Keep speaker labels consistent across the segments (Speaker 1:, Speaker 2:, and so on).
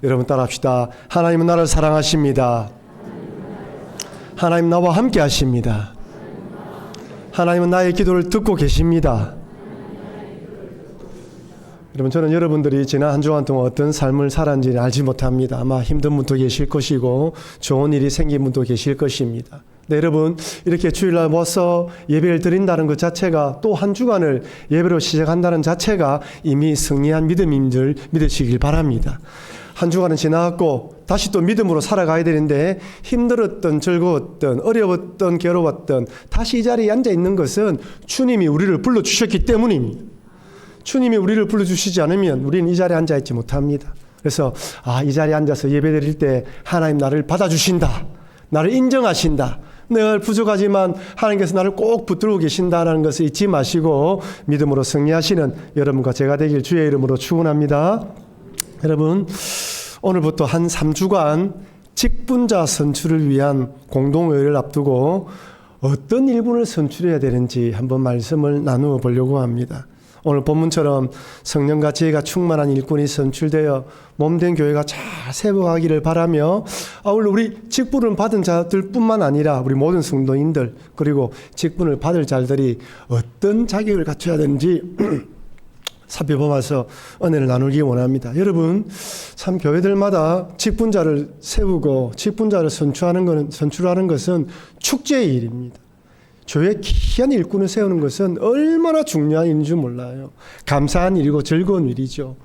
Speaker 1: 여러분 따라합시다. 하나님은 나를 사랑하십니다. 하나님 나와 함께 하십니다. 하나님은 나의 기도를 듣고 계십니다. 여러분, 저는 여러분들이 지난 한 주간 동안 어떤 삶을 살았는지 알지 못합니다. 아마 힘든 분도 계실 것이고 좋은 일이 생긴 분도 계실 것입니다. 네, 여러분, 이렇게 주일날 모여서 예배를 드린다는 것 자체가, 또 한 주간을 예배로 시작한다는 자체가 이미 승리한 믿음인 줄 믿으시길 바랍니다. 한 주간은 지나갔고 다시 또 믿음으로 살아가야 되는데, 힘들었던, 즐거웠던, 어려웠던, 괴로웠던 다시 이 자리에 앉아 있는 것은 주님이 우리를 불러주셨기 때문입니다. 주님이 우리를 불러주시지 않으면 우리는 이 자리에 앉아있지 못합니다. 그래서 이 자리에 앉아서 예배드릴 때 하나님 나를 받아주신다, 나를 인정하신다, 늘 부족하지만 하나님께서 나를 꼭 붙들고 계신다라는 것을 잊지 마시고 믿음으로 승리하시는 여러분과 제가 되길 주의 이름으로 축원합니다. 여러분, 오늘부터 한 3주간 직분자 선출을 위한 공동의회를 앞두고 어떤 일꾼을 선출해야 되는지 한번 말씀을 나누어 보려고 합니다. 오늘 본문처럼 성령과 지혜가 충만한 일꾼이 선출되어 몸된 교회가 잘 세워가기를 바라며, 우리 직분을 받은 자들 뿐만 아니라 우리 모든 성도인들, 그리고 직분을 받을 자들이 어떤 자격을 갖춰야 되는지 살펴보면서 은혜를 나누기 원합니다. 여러분, 참 교회들마다 직분자를 세우고 직분자를 선출하는 것은 축제의 일입니다. 교회에 귀한 일꾼을 세우는 것은 얼마나 중요한 일인 줄 몰라요. 감사한 일이고 즐거운 일이죠.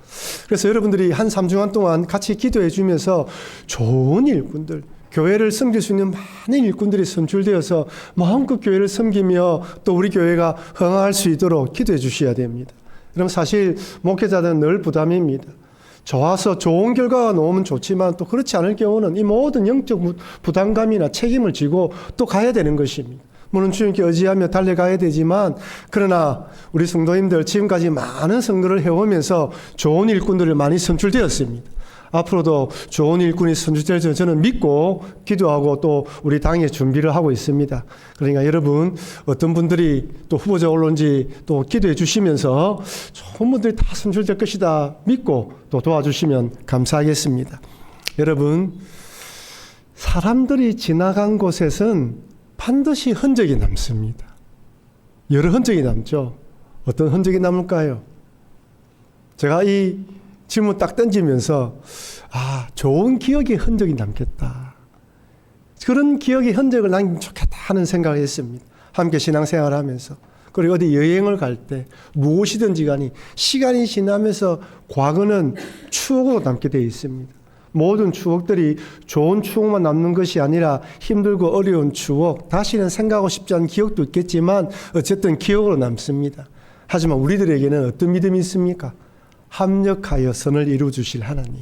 Speaker 1: 그래서 여러분들이 한 3주간 동안 같이 기도해 주면서 좋은 일꾼들, 교회를 섬길 수 있는 많은 일꾼들이 선출되어서 마음껏 교회를 섬기며 또 우리 교회가 흥할 수 있도록 기도해 주셔야 됩니다. 그럼 사실 목회자들은 늘 부담입니다. 좋아서 좋은 결과가 나오면 좋지만 또 그렇지 않을 경우는 이 모든 영적 부담감이나 책임을 지고 또 가야 되는 것입니다. 물론 주님께 의지하며 달려가야 되지만, 그러나 우리 성도님들 지금까지 많은 선거를 해오면서 좋은 일꾼들을 많이 선출되었습니다. 앞으로도 좋은 일꾼이 선출될 줄 저는 믿고 기도하고 또 우리 당에 준비를 하고 있습니다. 그러니까 여러분, 어떤 분들이 또 후보자 올라온지 또 기도해 주시면서 좋은 분들이 다 선출될 것이다 믿고 또 도와주시면 감사하겠습니다. 여러분, 사람들이 지나간 곳에선 반드시 흔적이 남습니다. 여러 흔적이 남죠. 어떤 흔적이 남을까요? 제가 이 질문 딱 던지면서 좋은 기억의 흔적이 남겠다, 그런 기억의 흔적을 남기면 좋겠다 하는 생각을 했습니다. 함께 신앙생활을 하면서, 그리고 어디 여행을 갈 때 무엇이든지 간에 시간이 지나면서 과거는 추억으로 남게 되어 있습니다. 모든 추억들이 좋은 추억만 남는 것이 아니라 힘들고 어려운 추억, 다시는 생각하고 싶지 않은 기억도 있겠지만 어쨌든 기억으로 남습니다. 하지만 우리들에게는 어떤 믿음이 있습니까? 합력하여 선을 이루어 주실 하나님.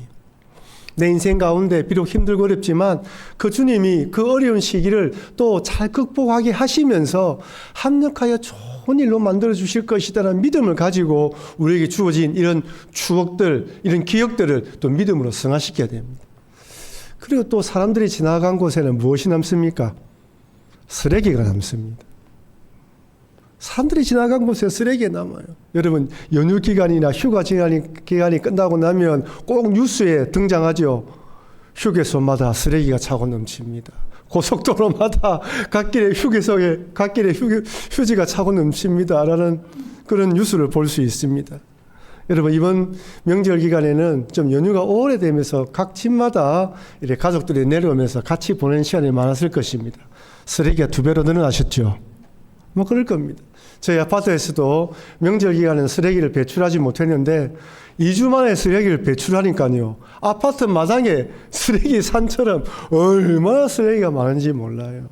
Speaker 1: 내 인생 가운데 비록 힘들고 어렵지만 그 주님이 그 어려운 시기를 또 잘 극복하게 하시면서 합력하여 좋은 일로 만들어 주실 것이다라는 믿음을 가지고 우리에게 주어진 이런 추억들, 이런 기억들을 또 믿음으로 승화시켜야 됩니다. 그리고 또 사람들이 지나간 곳에는 무엇이 남습니까? 쓰레기가 남습니다. 사람들이 지나간 곳에 쓰레기가 남아요. 여러분, 연휴 기간이나 휴가 기간이 끝나고 나면 꼭 뉴스에 등장하죠. 휴게소마다 쓰레기가 차고 넘칩니다. 고속도로마다 갓길에 휴지가 차고 넘칩니다 라는 그런 뉴스를 볼 수 있습니다. 여러분, 이번 명절 기간에는 좀 연휴가 오래되면서 각 집마다 이렇게 가족들이 내려오면서 같이 보내는 시간이 많았을 것입니다. 쓰레기가 2배로 늘어나셨죠. 그럴 겁니다. 저희 아파트에서도 명절 기간에는 쓰레기를 배출하지 못했는데 2주 만에 쓰레기를 배출하니까요, 아파트 마당에 쓰레기 산처럼 얼마나 쓰레기가 많은지 몰라요.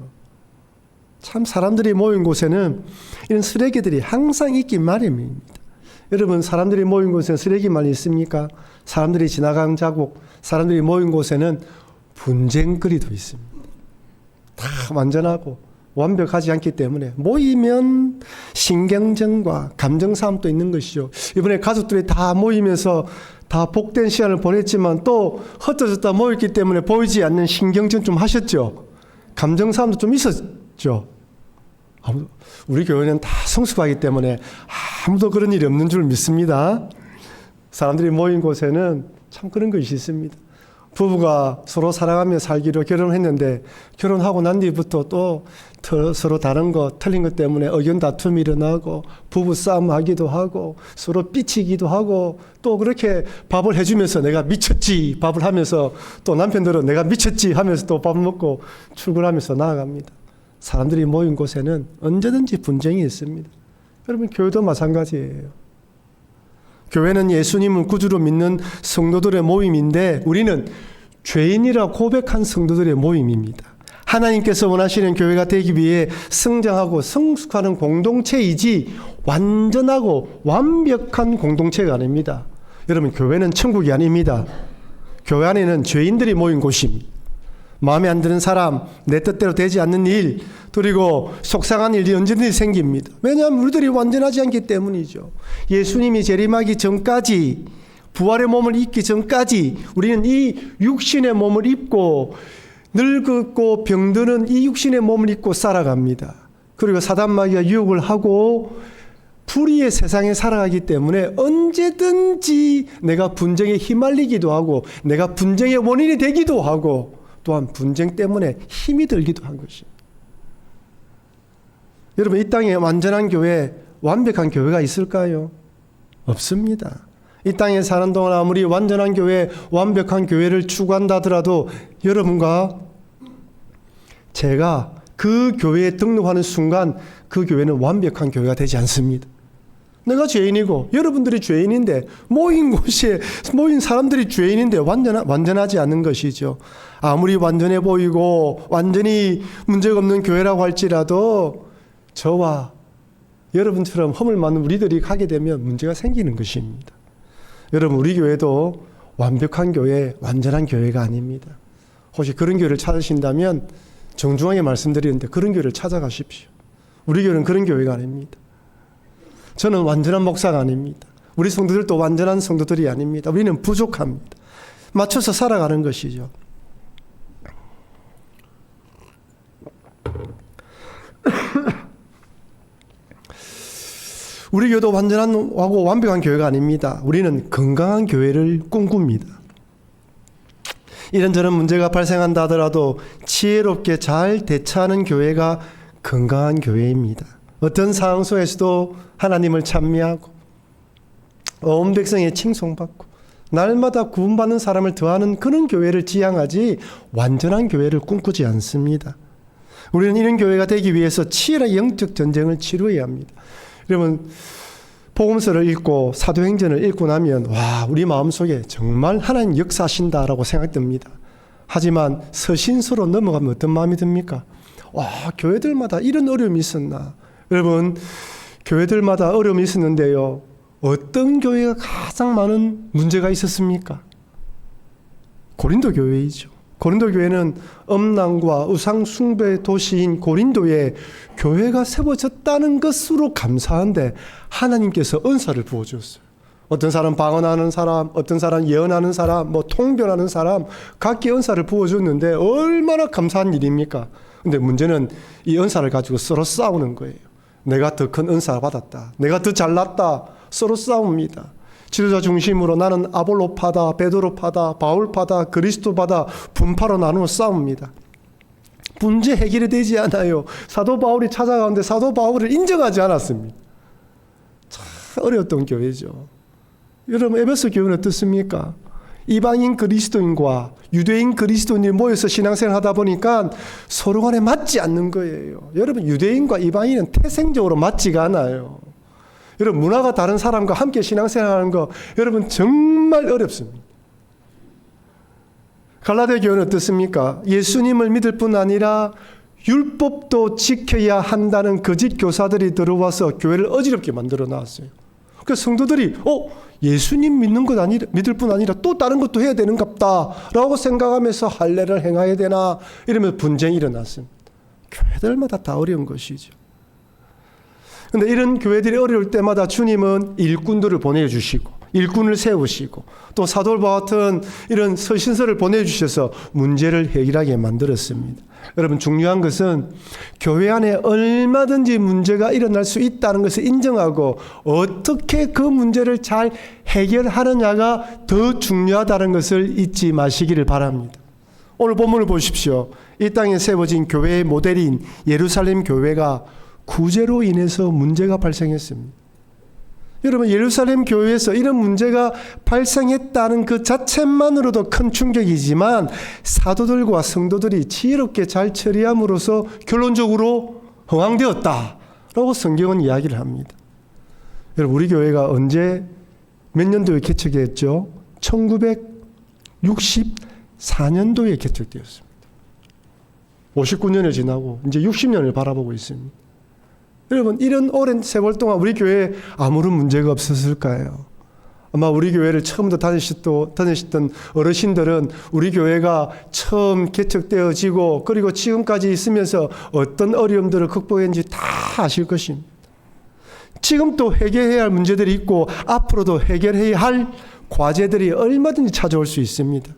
Speaker 1: 참 사람들이 모인 곳에는 이런 쓰레기들이 항상 있기 마련입니다. 여러분, 사람들이 모인 곳에는 쓰레기만 있습니까? 사람들이 지나간 자국, 사람들이 모인 곳에는 분쟁거리도 있습니다. 다 완전하고 완벽하지 않기 때문에 모이면 신경전과 감정싸움도 있는 것이죠. 이번에 가족들이 다 모이면서 다 복된 시간을 보냈지만 또 흩어졌다 모였기 때문에 보이지 않는 신경전 좀 하셨죠. 감정싸움도 좀 있었죠. 우리 교회는 다 성숙하기 때문에 아무도 그런 일이 없는 줄 믿습니다. 사람들이 모인 곳에는 참 그런 것이 있습니다. 부부가 서로 사랑하며 살기로 결혼했는데 결혼하고 난 뒤부터 또 서로 다른 거 틀린 것 때문에 의견 다툼이 일어나고 부부 싸움하기도 하고 서로 삐치기도 하고 또 그렇게 밥을 해주면서 내가 미쳤지 밥을 하면서 또 남편들은 내가 미쳤지 하면서 또 밥 먹고 출근하면서 나아갑니다. 사람들이 모인 곳에는 언제든지 분쟁이 있습니다. 여러분 교회도 마찬가지예요. 교회는 예수님을 구주로 믿는 성도들의 모임인데 우리는 죄인이라 고백한 성도들의 모임입니다. 하나님께서 원하시는 교회가 되기 위해 성장하고 성숙하는 공동체이지 완전하고 완벽한 공동체가 아닙니다. 여러분 교회는 천국이 아닙니다. 교회 안에는 죄인들이 모인 곳입니다. 마음에 안 드는 사람, 내 뜻대로 되지 않는 일, 그리고 속상한 일이 언제든지 생깁니다. 왜냐하면 우리들이 완전하지 않기 때문이죠. 예수님이 재림하기 전까지, 부활의 몸을 입기 전까지 우리는 이 육신의 몸을 입고 늙고 병드는 이 육신의 몸을 입고 살아갑니다. 그리고 사단마귀가 유혹을 하고 불의의 세상에 살아가기 때문에 언제든지 내가 분쟁에 휘말리기도 하고 내가 분쟁의 원인이 되기도 하고 또한 분쟁 때문에 힘이 들기도 한 것입니다. 여러분 이 땅에 완전한 교회, 완벽한 교회가 있을까요? 없습니다. 이 땅에 사는 동안 아무리 완전한 교회, 완벽한 교회를 추구한다 하더라도 여러분과 제가 그 교회에 등록하는 순간 그 교회는 완벽한 교회가 되지 않습니다. 내가 죄인이고 여러분들이 죄인인데 모인 곳에 모인 사람들이 죄인인데 완전하지 않는 것이죠. 아무리 완전해 보이고 완전히 문제가 없는 교회라고 할지라도 저와 여러분처럼 허물 많은 우리들이 가게 되면 문제가 생기는 것입니다. 여러분 우리 교회도 완벽한 교회, 완전한 교회가 아닙니다. 혹시 그런 교회를 찾으신다면 정중하게 말씀드리는데 그런 교회를 찾아가십시오. 우리 교회는 그런 교회가 아닙니다. 저는 완전한 목사가 아닙니다. 우리 성도들도 완전한 성도들이 아닙니다. 우리는 부족합니다. 맞춰서 살아가는 것이죠. 우리 교회도 완전하고 완벽한 교회가 아닙니다. 우리는 건강한 교회를 꿈꿉니다. 이런저런 문제가 발생한다 하더라도 지혜롭게 잘 대처하는 교회가 건강한 교회입니다. 어떤 상황 속에서도 하나님을 찬미하고 온 백성의 칭송받고 날마다 구원받는 사람을 더하는 그런 교회를 지향하지 완전한 교회를 꿈꾸지 않습니다. 우리는 이런 교회가 되기 위해서 치열한 영적 전쟁을 치루어야 합니다. 여러분 복음서를 읽고 사도행전을 읽고 나면 와 우리 마음속에 정말 하나님 역사하신다라고 생각됩니다. 하지만 서신서로 넘어가면 어떤 마음이 듭니까? 와 교회들마다 이런 어려움이 있었나. 여러분 교회들마다 어려움이 있었는데요. 어떤 교회가 가장 많은 문제가 있었습니까? 고린도 교회이죠. 고린도 교회는 음란과 우상 숭배 도시인 고린도에 교회가 세워졌다는 것으로 감사한데 하나님께서 은사를 부어주었어요. 어떤 사람 방언하는 사람, 어떤 사람 예언하는 사람, 통변하는 사람 각기 은사를 부어줬는데 얼마나 감사한 일입니까? 근데 문제는 이 은사를 가지고 서로 싸우는 거예요. 내가 더 큰 은사를 받았다. 내가 더 잘났다. 서로 싸웁니다. 지도자 중심으로 나는 아볼로파다, 베드로파다, 바울파다, 그리스도파다 분파로 나누어 싸웁니다. 문제 해결이 되지 않아요. 사도 바울이 찾아가는데 사도 바울을 인정하지 않았습니다. 참 어려웠던 교회죠. 여러분 에베소 교회는 어떻습니까? 이방인 그리스도인과 유대인 그리스도인이 모여서 신앙생활 하다 보니까 서로 간에 맞지 않는 거예요. 여러분 유대인과 이방인은 태생적으로 맞지가 않아요. 여러분 문화가 다른 사람과 함께 신앙생활하는 거 여러분 정말 어렵습니다. 갈라디아 교회는 어떻습니까? 예수님을 믿을 뿐 아니라 율법도 지켜야 한다는 거짓 교사들이 들어와서 교회를 어지럽게 만들어 놨어요. 그래서 성도들이 예수님 믿을 뿐 아니라 또 다른 것도 해야 되는갑다라고 생각하면서 할례를 행해야 되나 이러면서 분쟁이 일어났습니다. 교회들마다 다 어려운 것이죠. 그런데 이런 교회들이 어려울 때마다 주님은 일꾼들을 보내주시고 일꾼을 세우시고 또 사도와 같은 이런 서신서를 보내주셔서 문제를 해결하게 만들었습니다. 여러분, 중요한 것은 교회 안에 얼마든지 문제가 일어날 수 있다는 것을 인정하고 어떻게 그 문제를 잘 해결하느냐가 더 중요하다는 것을 잊지 마시기를 바랍니다. 오늘 본문을 보십시오. 이 땅에 세워진 교회의 모델인 예루살렘 교회가 구제로 인해서 문제가 발생했습니다. 여러분, 예루살렘 교회에서 이런 문제가 발생했다는 그 자체만으로도 큰 충격이지만 사도들과 성도들이 지혜롭게 잘 처리함으로써 결론적으로 흥황되었다라고 성경은 이야기를 합니다. 여러분, 우리 교회가 언제 몇 년도에 개척했죠? 1964년도에 개척되었습니다. 59년을 지나고 이제 60년을 바라보고 있습니다. 여러분, 이런 오랜 세월 동안 우리 교회에 아무런 문제가 없었을까요? 아마 우리 교회를 처음부터 다니셨던 어르신들은 우리 교회가 처음 개척되어지고 그리고 지금까지 있으면서 어떤 어려움들을 극복했는지 다 아실 것입니다. 지금 또 해결해야 할 문제들이 있고 앞으로도 해결해야 할 과제들이 얼마든지 찾아올 수 있습니다.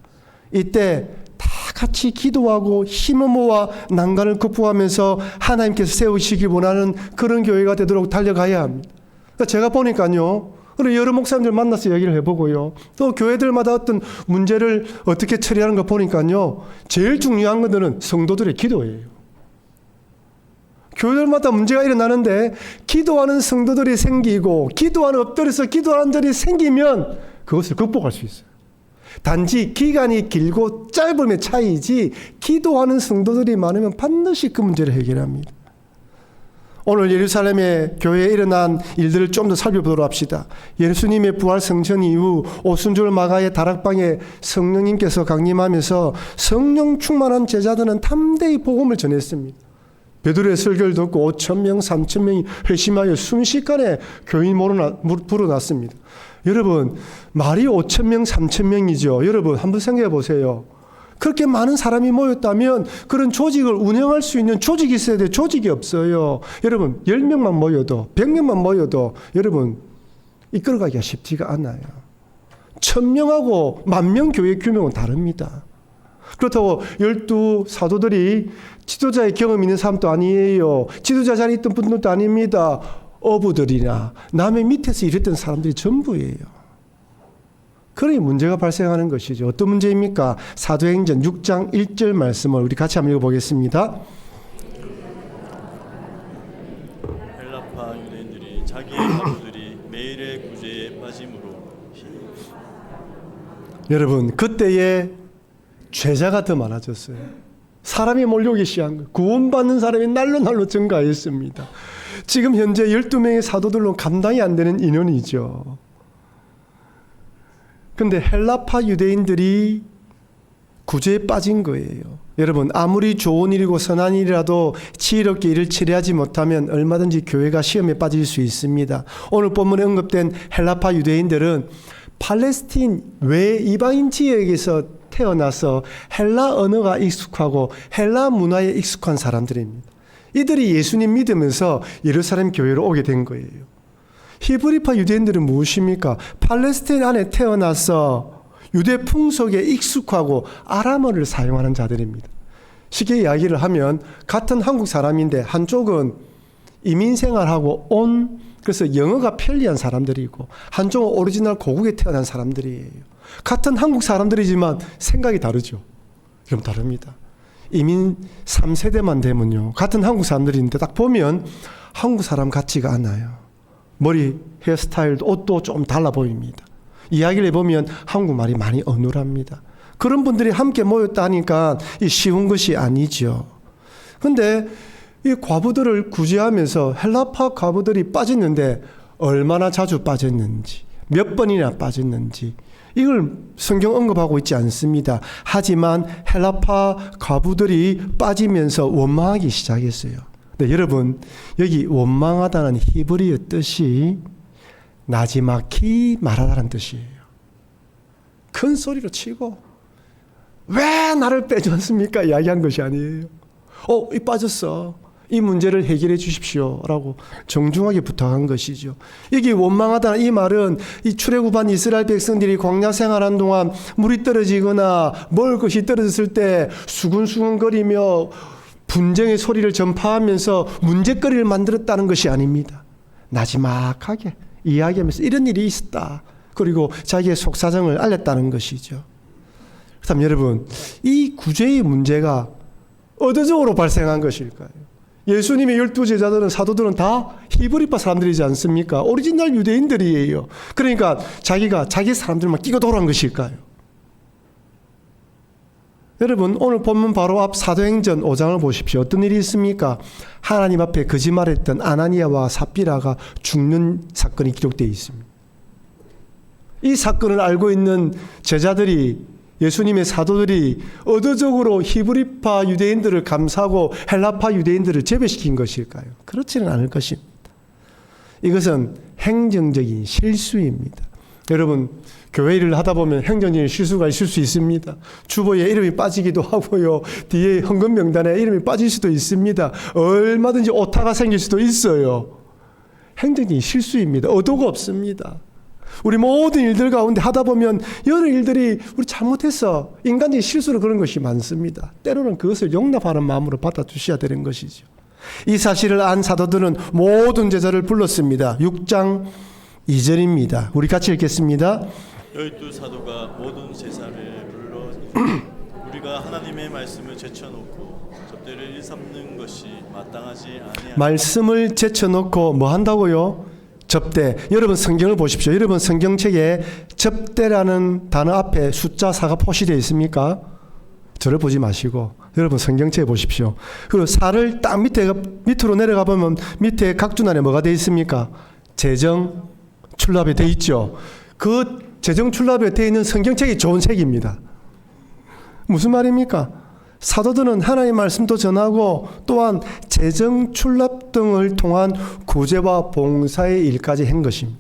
Speaker 1: 이때 다 같이 기도하고 힘을 모아 난관을 극복하면서 하나님께서 세우시기 원하는 그런 교회가 되도록 달려가야 합니다. 제가 보니까요, 여러 목사님들 만나서 얘기를 해보고요, 또 교회들마다 어떤 문제를 어떻게 처리하는 거 보니까요, 제일 중요한 것들은 성도들의 기도예요. 교회들마다 문제가 일어나는데 기도하는 성도들이 생기고 기도하는 엎드려서 기도하는 자들이 생기면 그것을 극복할 수 있어요. 단지 기간이 길고 짧음의 차이지 기도하는 성도들이 많으면 반드시 그 문제를 해결합니다. 오늘 예루살렘의 교회에 일어난 일들을 좀 더 살펴보도록 합시다. 예수님의 부활 성천 이후 오순절 마가의 다락방에 성령님께서 강림하면서 성령 충만한 제자들은 담대히 복음을 전했습니다. 베드로의 설교를 듣고 5,000명, 3,000명이 회심하여 순식간에 교인 불어났습니다. 여러분, 말이 5,000명, 3,000명이죠. 여러분, 한번 생각해 보세요. 그렇게 많은 사람이 모였다면 그런 조직을 운영할 수 있는 조직이 있어야 돼요. 조직이 없어요. 여러분, 10명만 모여도 100명만 모여도 여러분 이끌어가기가 쉽지가 않아요. 1,000명하고 10,000명 교회 규모는 다릅니다. 그렇다고 12 사도들이 지도자의 경험 있는 사람도 아니에요. 지도자 자리에 있던 분들도 아닙니다. 어부들이나 남의 밑에서 일했던 사람들이 전부예요. 그러니 문제가 발생하는 것이죠. 어떤 문제입니까? 사도행전 6장 1절 말씀을 우리 같이 한번 읽어보겠습니다.
Speaker 2: 헬라파 유대인들이 자기의 가부들이 매일의 구제에 빠짐으로.
Speaker 1: 여러분, 그때에 죄자가 더 많아졌어요. 사람이 몰려오기 시작한 거예요. 구원받는 사람이 날로 증가했습니다. 지금 현재 12명의 사도들로 감당이 안 되는 인원이죠. 근데 헬라파 유대인들이 구제에 빠진 거예요. 여러분, 아무리 좋은 일이고 선한 일이라도 지혜롭게 일을 처리하지 못하면 얼마든지 교회가 시험에 빠질 수 있습니다. 오늘 본문에 언급된 헬라파 유대인들은 팔레스틴 외 이방인 지역에서 태어나서 헬라 언어가 익숙하고 헬라 문화에 익숙한 사람들입니다. 이들이 예수님 믿으면서 예루살렘 교회로 오게 된 거예요. 히브리파 유대인들은 무엇입니까? 팔레스타인 안에 태어나서 유대 풍속에 익숙하고 아람어를 사용하는 자들입니다. 쉽게 이야기를 하면 같은 한국 사람인데 한쪽은 이민 생활하고 그래서 영어가 편리한 사람들이고 한쪽은 오리지널 고국에 태어난 사람들이에요. 같은 한국 사람들이지만 생각이 다르죠. 그럼 다릅니다. 이민 3세대만 되면요, 같은 한국 사람들인데 딱 보면 한국 사람 같지가 않아요. 머리, 헤어스타일도 옷도 좀 달라 보입니다. 이야기를 해보면 한국말이 많이 어눌합니다. 그런 분들이 함께 모였다 하니까 쉬운 것이 아니죠. 그런데 이 과부들을 구제하면서 헬라파 과부들이 빠졌는데 얼마나 자주 빠졌는지, 몇 번이나 빠졌는지 이걸 성경 언급하고 있지 않습니다. 하지만 헬라파 과부들이 빠지면서 원망하기 시작했어요. 네, 여러분, 여기 원망하다는 히브리어 뜻이 나지막히 말하다는 뜻이에요. 큰 소리로 치고 왜 나를 빼줬습니까? 이야기한 것이 아니에요. 이 빠졌어. 이 문제를 해결해 주십시오 라고 정중하게 부탁한 것이죠. 여기 원망하다는 이 말은 이 출애굽한 이스라엘 백성들이 광야 생활한 동안 물이 떨어지거나 먹을 것이 떨어졌을 때 수근수근거리며 분쟁의 소리를 전파하면서 문제거리를 만들었다는 것이 아닙니다. 나지막하게 이야기하면서 이런 일이 있었다. 그리고 자기의 속사정을 알렸다는 것이죠. 그렇다면 여러분, 이 구제의 문제가 어디적으로 발생한 것일까요? 예수님의 12제자들은 사도들은 다 히브리파 사람들이지 않습니까? 오리지널 유대인들이에요. 그러니까 자기가 자기 사람들만 끼고 돌아온 것일까요? 여러분, 오늘 본문 바로 앞 사도행전 5장을 보십시오. 어떤 일이 있습니까? 하나님 앞에 거짓말했던 아나니아와 삽비라가 죽는 사건이 기록되어 있습니다. 이 사건을 알고 있는 제자들이, 예수님의 사도들이 의도적으로 히브리파 유대인들을 감싸고 헬라파 유대인들을 제외시킨 것일까요? 그렇지는 않을 것입니다. 이것은 행정적인 실수입니다. 여러분, 교회 일을 하다 보면 행정적인 실수가 있을 수 있습니다. 주보에 이름이 빠지기도 하고요. 뒤에 헌금 명단에 이름이 빠질 수도 있습니다. 얼마든지 오타가 생길 수도 있어요. 행정적인 실수입니다. 의도가 없습니다. 우리 모든 일들 가운데 하다 보면 여러 일들이 우리 잘못해서 인간적인 실수로 그런 것이 많습니다. 때로는 그것을 용납하는 마음으로 받아주셔야 되는 것이죠. 이 사실을 안 사도들은 모든 제자를 불렀습니다. 6장 2절입니다. 우리 같이 읽겠습니다.
Speaker 2: 12사도가 모든 제사를 불러 우리가 하나님의 말씀을 제쳐놓고 접대를 일삼는 것이 마땅하지 아니하니. 말씀을
Speaker 1: 제쳐놓고 뭐 한다고요? 접대. 여러분 성경을 보십시오. 여러분 성경책에 접대라는 단어 앞에 숫자 4가 표시되어 있습니까? 저를 보지 마시고 여러분 성경책에 보십시오. 그리고 4를 딱 밑으로 내려가 보면 밑에 각준안에 뭐가 되어 있습니까? 재정 출납에 되어 있죠. 그 재정 출납에 되어 있는 성경책이 좋은 책입니다. 무슨 말입니까? 사도들은 하나님의 말씀도 전하고 또한 재정 출납 등을 통한 구제와 봉사의 일까지 한 것입니다.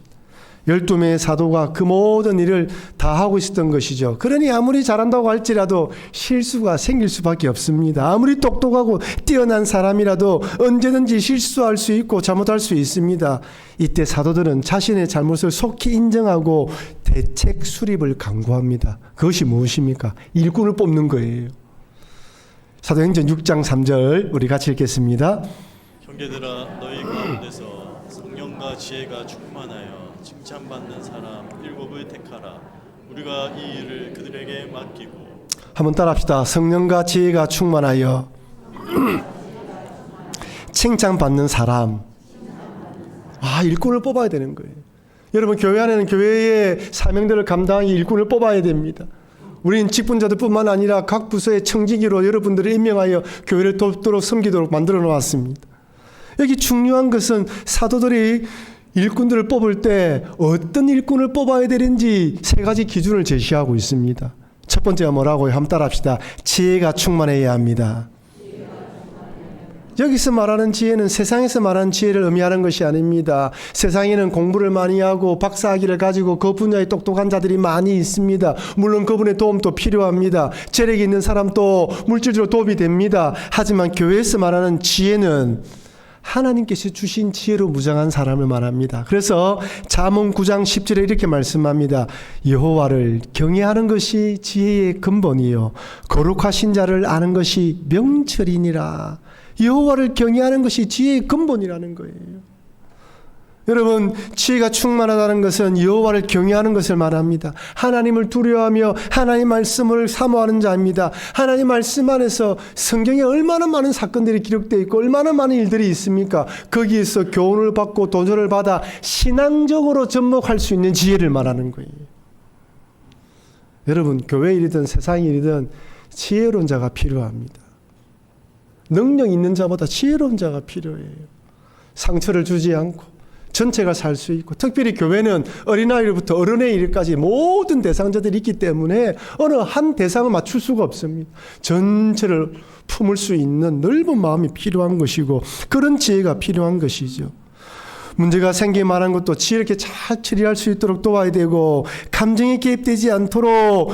Speaker 1: 12명의 사도가 그 모든 일을 다 하고 있었던 것이죠. 그러니 아무리 잘한다고 할지라도 실수가 생길 수밖에 없습니다. 아무리 똑똑하고 뛰어난 사람이라도 언제든지 실수할 수 있고 잘못할 수 있습니다. 이때 사도들은 자신의 잘못을 속히 인정하고 대책 수립을 강구합니다. 그것이 무엇입니까? 일꾼을 뽑는 거예요. 사도행전 6장 3절 우리 같이 읽겠습니다.
Speaker 2: 형제들아, 너희 가운데서 성령과 지혜가 충만하여 칭찬받는 사람 7을 택하라. 우리가 이 일을 그들에게 맡기고.
Speaker 1: 한번 따라합시다. 성령과 지혜가 충만하여 칭찬받는 사람. 일꾼을 뽑아야 되는 거예요. 여러분, 교회 안에는 교회의 사명들을 감당하기 일꾼을 뽑아야 됩니다. 우리는 직분자들 뿐만 아니라 각 부서의 청지기로 여러분들을 임명하여 교회를 돕도록 섬기도록 만들어 놓았습니다. 여기 중요한 것은 사도들이 일꾼들을 뽑을 때 어떤 일꾼을 뽑아야 되는지 3가지 기준을 제시하고 있습니다. 첫 번째가 뭐라고요? 한번 따라합시다. 지혜가 충만해야 합니다. 여기서 말하는 지혜는 세상에서 말하는 지혜를 의미하는 것이 아닙니다. 세상에는 공부를 많이 하고 박사학위를 가지고 그 분야에 똑똑한 자들이 많이 있습니다. 물론 그분의 도움도 필요합니다. 재력이 있는 사람도 물질적으로 도움이 됩니다. 하지만 교회에서 말하는 지혜는 하나님께서 주신 지혜로 무장한 사람을 말합니다. 그래서 잠언 9장 10절에 이렇게 말씀합니다. 여호와를 경외하는 것이 지혜의 근본이요 거룩하신 자를 아는 것이 명철이니라. 여호와를 경외하는 것이 지혜의 근본이라는 거예요. 여러분, 지혜가 충만하다는 것은 여호와를 경외하는 것을 말합니다. 하나님을 두려워하며 하나님 말씀을 사모하는 자입니다. 하나님 말씀 안에서 성경에 얼마나 많은 사건들이 기록되어 있고 얼마나 많은 일들이 있습니까? 거기에서 교훈을 받고 도전을 받아 신앙적으로 접목할 수 있는 지혜를 말하는 거예요. 여러분, 교회 일이든 세상 일이든 지혜로운 자가 필요합니다. 능력 있는 자보다 지혜로운 자가 필요해요. 상처를 주지 않고 전체가 살 수 있고, 특별히 교회는 어린아이로부터 어른의 일까지 모든 대상자들이 있기 때문에 어느 한 대상을 맞출 수가 없습니다. 전체를 품을 수 있는 넓은 마음이 필요한 것이고 그런 지혜가 필요한 것이죠. 문제가 생길 만한 것도 지혜롭게 잘 처리할 수 있도록 도와야 되고 감정에 개입되지 않도록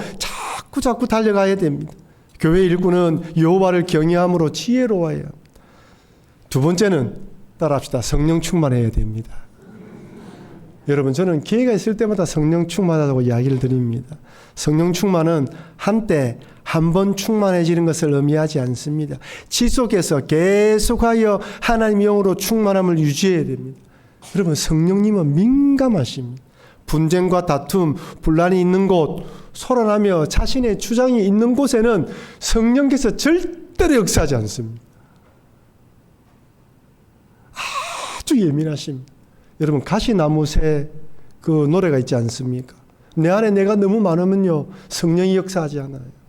Speaker 1: 자꾸 달려가야 됩니다. 교회 일꾼은 여호와를 경외함으로 지혜로워야 합니다. 두 번째는 따라합시다. 성령 충만해야 됩니다. 여러분, 저는 기회가 있을 때마다 성령 충만하다고 이야기를 드립니다. 성령 충만은 한때 한 번 충만해지는 것을 의미하지 않습니다. 지속해서 계속하여 하나님의 영으로 충만함을 유지해야 됩니다. 여러분, 성령님은 민감하십니다. 분쟁과 다툼, 분란이 있는 곳, 소란하며 자신의 주장이 있는 곳에는 성령께서 절대로 역사하지 않습니다. 아주 예민하십니다. 여러분, 가시나무새 그 노래가 있지 않습니까? 내 안에 내가 너무 많으면요, 성령이 역사하지 않아요.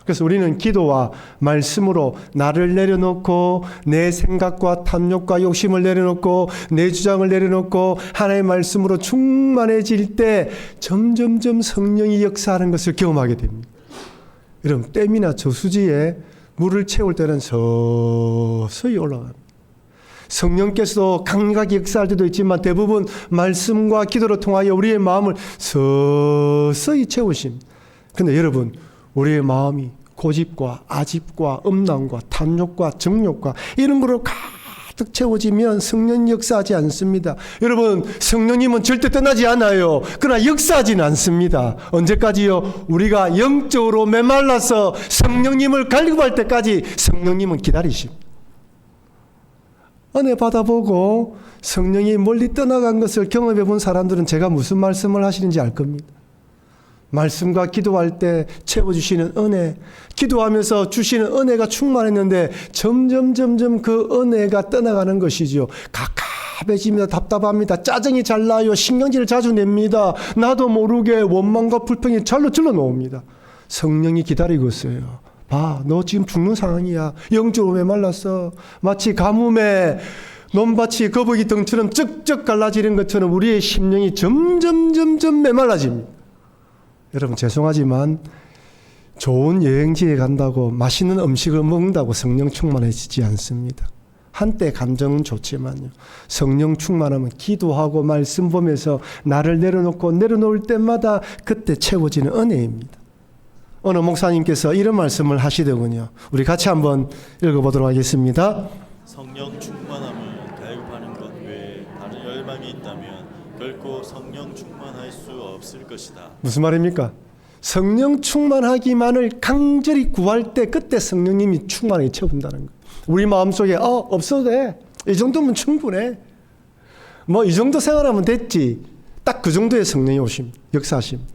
Speaker 1: 그래서 우리는 기도와 말씀으로 나를 내려놓고 내 생각과 탐욕과 욕심을 내려놓고 내 주장을 내려놓고 하나님의 말씀으로 충만해질 때 점점점 성령이 역사하는 것을 경험하게 됩니다. 여러분, 댐이나 저수지에 물을 채울 때는 서서히 올라갑니다. 성령께서도 강력하게 역사할 때도 있지만 대부분 말씀과 기도를 통하여 우리의 마음을 서서히 채우십니다. 그런데 여러분, 우리의 마음이 고집과 아집과 음란과 탐욕과 정욕과 이런 거로 가득 채워지면 성령이 역사하지 않습니다. 여러분, 성령님은 절대 떠나지 않아요. 그러나 역사하지는 않습니다. 언제까지요? 우리가 영적으로 메말라서 성령님을 갈급할 때까지 성령님은 기다리십니다. 은혜 받아보고 성령이 멀리 떠나간 것을 경험해 본 사람들은 제가 무슨 말씀을 하시는지 알 겁니다. 말씀과 기도할 때 채워주시는 은혜, 기도하면서 주시는 은혜가 충만했는데 점점 그 은혜가 떠나가는 것이죠. 갑갑해집니다. 답답합니다. 짜증이 잘 나요. 신경질을 자주 냅니다. 나도 모르게 원망과 불평이 잘로 질러 놓습니다. 성령이 기다리고 있어요. 봐, 너 지금 죽는 상황이야. 영적으로 메말랐어. 마치 가뭄에 논밭이 거북이 등처럼 쩍쩍 갈라지는 것처럼 우리의 심령이 점점 메말라집니다. 여러분, 죄송하지만 좋은 여행지에 간다고 맛있는 음식을 먹는다고 성령 충만해지지 않습니다. 한때 감정은 좋지만요, 성령 충만하면 기도하고 말씀 보면서 나를 내려놓을 때마다 그때 채워지는 은혜입니다. 어느 목사님께서 이런 말씀을 하시더군요. 우리 같이 한번 읽어보도록 하겠습니다.
Speaker 2: 성령 충만함을 갈급하는 것 외에 다른 열망이 있다면 결코 성령 충만할 수 없을 것이다.
Speaker 1: 무슨 말입니까? 성령 충만하기만을 강절히 구할 때 그때 성령님이 충만하게 채운다는 거예요. 우리 마음속에 없어도 돼. 이 정도면 충분해. 뭐 이 정도 생활하면 됐지. 딱 그 정도의 성령이 오십니다. 역사하십니다.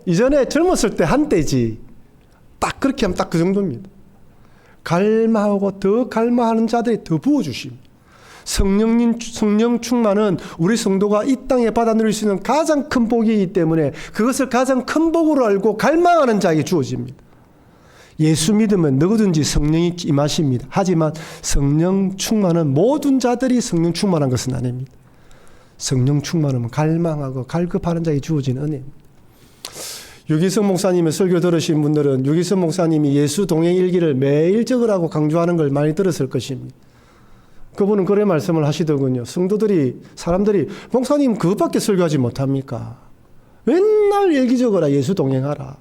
Speaker 1: 이전에 젊었을 때 한때지. 딱 그렇게 하면 딱 그 정도입니다. 갈망하고 더 갈망하는 자들이 더 부어주십니다. 성령 충만은 우리 성도가 이 땅에 받아 누릴 수 있는 가장 큰 복이기 때문에 그것을 가장 큰 복으로 알고 갈망하는 자에게 주어집니다. 예수 믿으면 누구든지 성령이 임하십니다. 하지만 성령 충만은 모든 자들이 성령 충만한 것은 아닙니다. 성령 충만은 갈망하고 갈급하는 자에게 주어진 은혜입니다. 유기성 목사님의 설교 들으신 분들은 유기성 목사님이 예수 동행 일기를 매일 적으라고 강조하는 걸 많이 들었을 것입니다. 그분은 그래 말씀을 하시더군요. 사람들이 목사님 그것밖에 설교하지 못합니까? 맨날 일기 적어라, 예수 동행하라.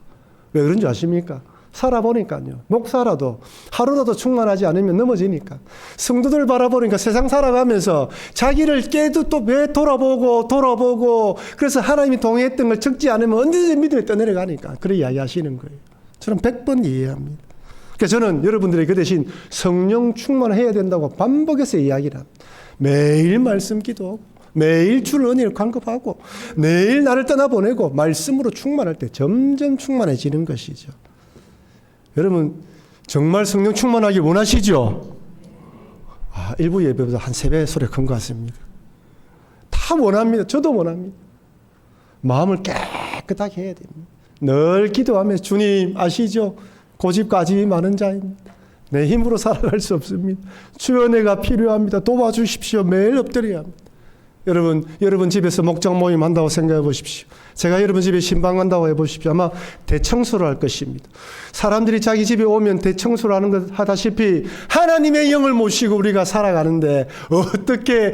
Speaker 1: 왜 그런 줄 아십니까? 살아보니까요. 목사라도 하루라도 충만하지 않으면 넘어지니까. 성도들 바라보니까 세상 살아가면서 자기를 깨도 또 왜 돌아보고 그래서 하나님이 동행했던 걸 적지 않으면 언제든지 믿음에 떠내려가니까. 그래 이야기하시는 거예요. 저는 100번 이해합니다. 그래서 저는 여러분들이 그 대신 성령 충만해야 된다고 반복해서 이야기를 합니다. 매일 말씀 기도하고 매일 주를 은혜를 간급하고 매일 나를 떠나보내고 말씀으로 충만할 때 점점 충만해지는 것이죠. 여러분 정말 성령 충만하기 원하시죠? 일부 예배보다 한 3배 소리 큰 것 같습니다. 다 원합니다. 저도 원합니다. 마음을 깨끗하게 해야 됩니다. 늘 기도하면서 주님 아시죠? 고집과 아집이 많은 자입니다. 내 힘으로 살아갈 수 없습니다. 주의 은혜가 필요합니다. 도와주십시오. 매일 엎드려야 합니다. 여러분 집에서 목장 모임 한다고 생각해 보십시오. 제가 여러분 집에 신방 간다고 해보십시오. 아마 대청소를 할 것입니다. 사람들이 자기 집에 오면 대청소를 하는 것 하다시피 하나님의 영을 모시고 우리가 살아가는데 어떻게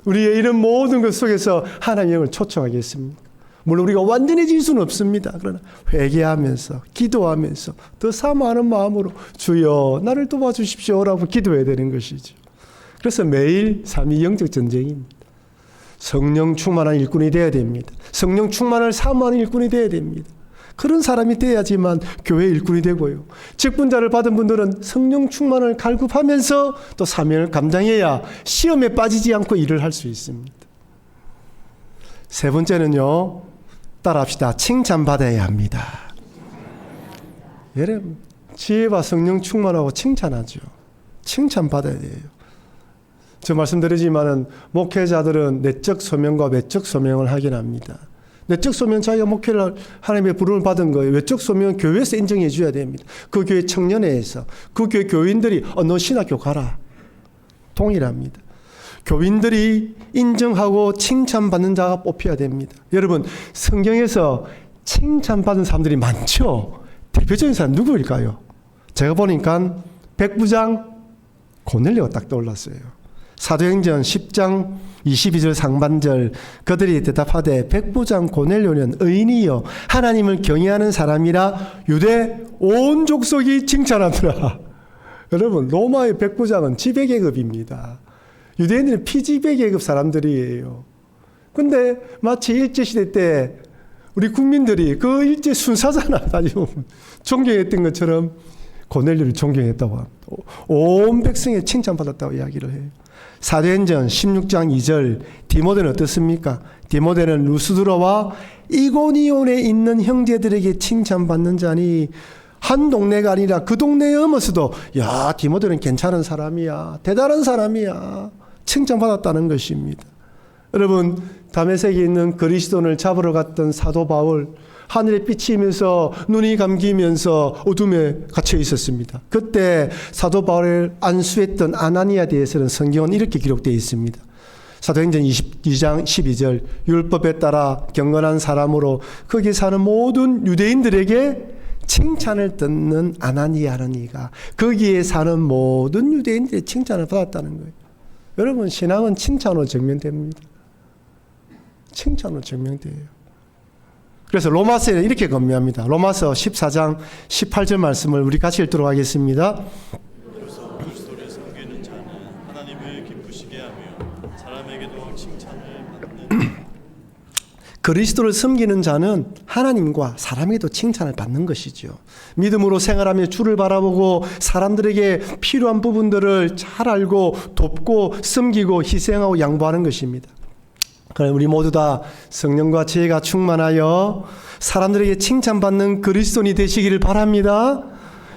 Speaker 1: 우리의 이런 모든 것 속에서 하나님의 영을 초청하겠습니까? 물론 우리가 완전해질 수는 없습니다. 그러나 회개하면서 기도하면서 더 사모하는 마음으로 주여 나를 도와주십시오라고 기도해야 되는 것이죠. 그래서 매일 삶이 영적 전쟁입니다. 성령 충만한 일꾼이 되어야 됩니다. 성령 충만을 사모하는 일꾼이 되어야 됩니다. 그런 사람이 돼야지만 교회 일꾼이 되고요. 직분자를 받은 분들은 성령 충만을 갈급하면서 또 사명을 감당해야 시험에 빠지지 않고 일을 할 수 있습니다. 세 번째는요, 따라합시다. 칭찬받아야 합니다. 여러분, 지혜와 성령 충만하고 칭찬하죠. 칭찬받아야 돼요. 저 말씀드리지만은 목회자들은 내적 소명과 외적 소명을 하긴 합니다. 내적 소명 자기가 목회를 하나님의 부름을 받은 거예요. 외적 소명은 교회에서 인정해 줘야 됩니다. 그 교회 청년회에서 그 교회 교인들이 너 신학교 가라. 동일합니다. 교인들이 인정하고 칭찬받는 자가 뽑혀야 됩니다. 여러분, 성경에서 칭찬받은 사람들이 많죠. 대표적인 사람 누구일까요? 제가 보니까 백부장 고넬료가 딱 떠올랐어요. 사도행전 10장 22절 상반절, 그들이 대답하되 백부장 고넬료는 의인이요 하나님을 경외하는 사람이라 유대 온 족속이 칭찬하더라. 여러분, 로마의 백부장은 지배계급입니다. 유대인들은 피지배계급 사람들이에요. 근데 마치 일제시대 때 우리 국민들이 그 일제 순사잖아. 존경했던 것처럼 고넬료를 존경했다고 합니다. 온 백성에 칭찬받았다고 이야기를 해요. 사도행전 16장 2절, 디모데는 어떻습니까? 디모데는 루스드라와 이고니온에 있는 형제들에게 칭찬받는 자니 한 동네가 아니라 그 동네에 오면서도 야, 디모데는 괜찮은 사람이야, 대단한 사람이야, 칭찬받았다는 것입니다. 여러분, 다메섹에 있는 그리스도인을 잡으러 갔던 사도 바울, 하늘에 비치면서 눈이 감기면서 어둠에 갇혀 있었습니다. 그때 사도 바울을 안수했던 아나니아에 대해서는 성경은 이렇게 기록되어 있습니다. 사도행전 22장 12절, 율법에 따라 경건한 사람으로 거기 사는 모든 유대인들에게 칭찬을 듣는 아나니아라는 이가 거기에 사는 모든 유대인들의 칭찬을 받았다는 거예요. 여러분, 신앙은 칭찬으로 증명됩니다. 칭찬으로 증명돼요. 그래서 로마서에는 이렇게 건면합니다. 로마서 14장 18절 말씀을 우리 같이 읽도록 하겠습니다.
Speaker 2: 그래서 그리스도를 섬기는 자는 하나님을 기쁘시게 하며 사람에게도 칭찬을 받는
Speaker 1: 그리스도를 섬기는 자는 하나님과 사람에게도 칭찬을 받는 것이죠. 믿음으로 생활하며 주를 바라보고 사람들에게 필요한 부분들을 잘 알고 돕고 섬기고 희생하고 양보하는 것입니다. 그럼 우리 모두 다 성령과 지혜가 충만하여 사람들에게 칭찬받는 그리스도인이 되시기를 바랍니다.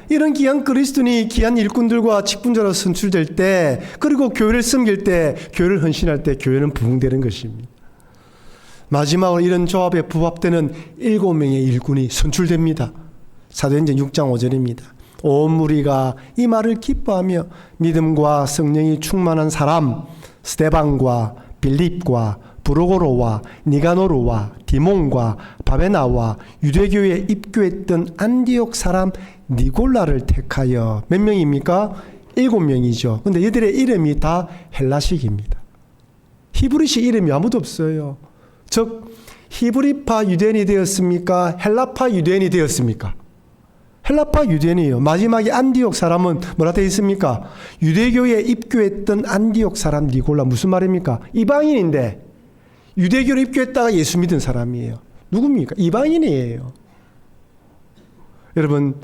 Speaker 1: 이런 귀한 그리스도인이 귀한 일꾼들과 직분자로 선출될 때, 그리고 교회를 섬길 때, 교회를 헌신할 때 교회는 부흥되는 것입니다. 마지막으로 이런 조합에 부합되는 7명의 일꾼이 선출됩니다. 사도행전 6장 5절입니다. 온 무리가 이 말을 기뻐하며 믿음과 성령이 충만한 사람 스데반과 빌립과 브로고로와 니가노르와 디몬과 바베나와 유대교에 입교했던 안디옥 사람 니골라를 택하여 몇 명입니까? 7명이죠. 근데 이들의 이름이 다 헬라식입니다. 히브리식 이름이 아무도 없어요. 즉 히브리파 유대인이 되었습니까? 헬라파 유대인이 되었습니까? 헬라파 유대인이에요. 마지막에 안디옥 사람은 뭐라 되어 있습니까? 유대교에 입교했던 안디옥 사람 니골라, 무슨 말입니까? 이방인인데 유대교를 입교했다가 예수 믿은 사람이에요. 누굽니까? 이방인이에요. 여러분,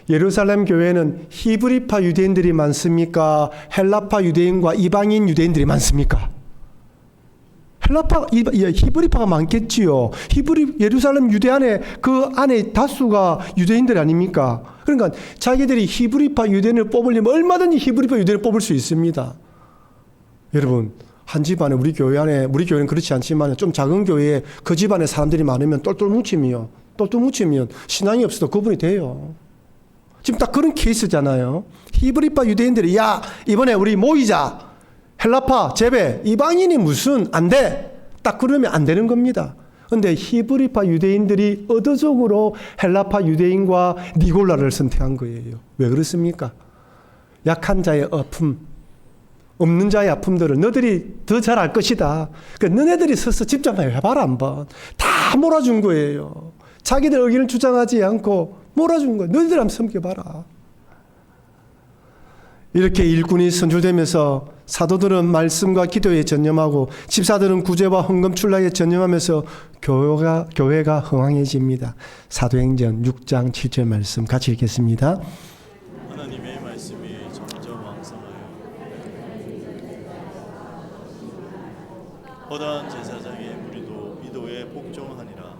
Speaker 1: 예루살렘 교회는 히브리파 유대인들이 많습니까? 헬라파 유대인과 이방인 유대인들이 많습니까? 히브리파가 많겠지요. 예루살렘 유대 안에 그 안에 다수가 유대인들 아닙니까? 그러니까 자기들이 히브리파 유대인을 뽑으려면 얼마든지 히브리파 유대인을 뽑을 수 있습니다. 여러분, 한 집안에 우리 교회는 그렇지 않지만 좀 작은 교회에 그 집안에 사람들이 많으면 똘똘 뭉치면 신앙이 없어도 구분이 돼요. 지금 딱 그런 케이스잖아요. 히브리파 유대인들이 야, 이번에 우리 모이자. 헬라파 제배 이방인이 무슨 안 돼. 딱 그러면 안 되는 겁니다. 그런데 히브리파 유대인들이 의도적으로 헬라파 유대인과 니골라를 선택한 거예요. 왜 그렇습니까? 약한 자의 아픔, 없는 자의 아픔들을 너희들이 더 잘 알 것이다. 그러니까 너네들이 서서 집중하여 해봐라 한번. 다 몰아준 거예요. 자기들 의견을 주장하지 않고 몰아준 거예요. 너희들 한번 섬겨봐라. 이렇게 일꾼이 선출되면서 사도들은 말씀과 기도에 전념하고 집사들은 구제와 헌금 출납에 전념하면서 교회가 흥황해집니다. 사도행전 6장 7절 말씀 같이 읽겠습니다.
Speaker 2: 하나님의 말씀이 점점 왕성하여 허다한 제사장의 무리도 이도에 복종하니라.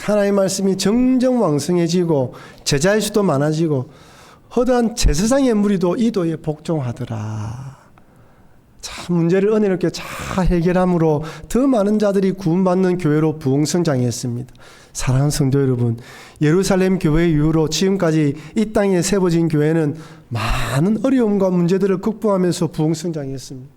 Speaker 1: 하나님의 말씀이 점점 왕성해지고 제자의 수도 많아지고 허다한 제사장의 무리도 이도에 복종하더라. 참 문제를 은혜롭게 잘 해결함으로 더 많은 자들이 구원받는 교회로 부흥성장했습니다. 사랑하는 성도 여러분, 예루살렘 교회 이후로 지금까지 이 땅에 세워진 교회는 많은 어려움과 문제들을 극복하면서 부흥성장했습니다.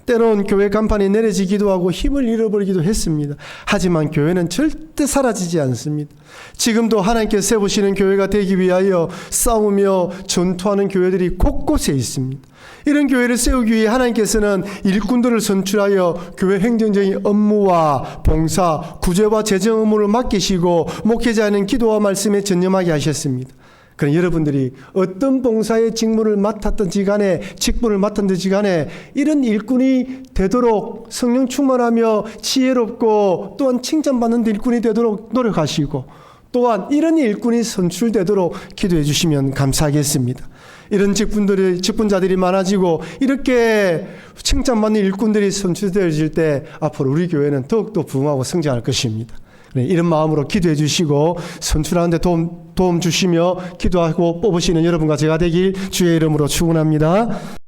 Speaker 1: 때론 교회 간판이 내려지기도 하고 힘을 잃어버리기도 했습니다. 하지만 교회는 절대 사라지지 않습니다. 지금도 하나님께서 세우시는 교회가 되기 위하여 싸우며 전투하는 교회들이 곳곳에 있습니다. 이런 교회를 세우기 위해 하나님께서는 일꾼들을 선출하여 교회 행정적인 업무와 봉사, 구제와 재정 업무를 맡기시고 목회자는 기도와 말씀에 전념하게 하셨습니다. 그럼 여러분들이 어떤 봉사의 직무를 맡았든지 간에 직분을 맡았든지 간에 이런 일꾼이 되도록 성령 충만하며 지혜롭고 또한 칭찬받는 일꾼이 되도록 노력하시고 또한 이런 일꾼이 선출되도록 기도해 주시면 감사하겠습니다. 이런 직분자들이 많아지고 이렇게 칭찬받는 일꾼들이 선출되어질 때 앞으로 우리 교회는 더욱더 부흥하고 성장할 것입니다. 이런 마음으로 기도해 주시고 선출하는 데 도움 주시며 기도하고 뽑으시는 여러분과 제가 되길 주의 이름으로 축원합니다.